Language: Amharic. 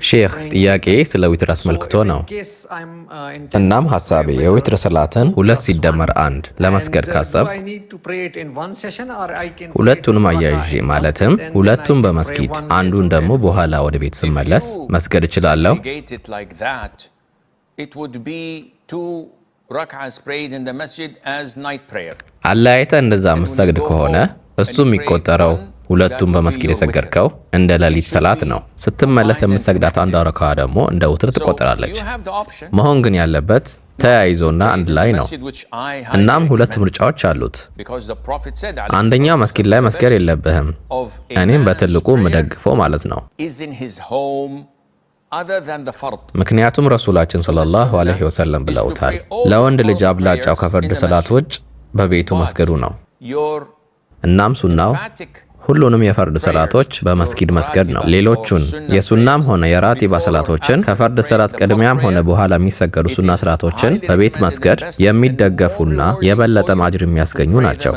ሼክ ጥያቄ ስለ ዊትር አስመልክቶ ነው። እናም ሐሳቤ የዊትር ሰላትን 2 ሲደመር 1 ለመስገድ ካሰብ ሁለቱንም አያይዤ ማለትም ሁለቱን በመስጊድ አንዱን ደግሞ በኋላ ወደ ቤት ስመለስ መስገድ እችላለሁ። አለያይተ እንደዛ መስገድ ከሆነ እሱ የሚቆጠረው ሁለቱም በመስጊድ የሰገድከው እንደ ሌሊት ሰላት ነው። ስትመለስ የምትሰግዳት አንዷ ረካዓ ደግሞ እንደ ውትር ትቆጠራለች። መሆን ግን ያለበት ተያይዞና አንድ ላይ ነው። እናም 2 ምርጫዎች አሉት። አንደኛው መስጊድ ላይ መስገድ የለብህም፣ እኔም በትልቁ የምደግፈው ማለት ነው። ምክንያቱም ረሱላችን ሰለላሁ ዐለይሂ ወሰለም ብለውታል፣ ለወንድ ልጅ አብላጫው ከፈርድ ሰላት ውጭ በቤቱ መስገዱ ነው። እናም ሱናው ሁሉንም የፈርድ ሰላቶች በመስጊድ መስገድ ነው። ሌሎቹን የሱናም ሆነ የራቲባ ሰላቶችን ከፈርድ ሰላት ቅድሚያም ሆነ በኋላ የሚሰገዱ ሱና ሰላቶችን በቤት መስገድ የሚደገፉና የበለጠ አጅር የሚያስገኙ ናቸው።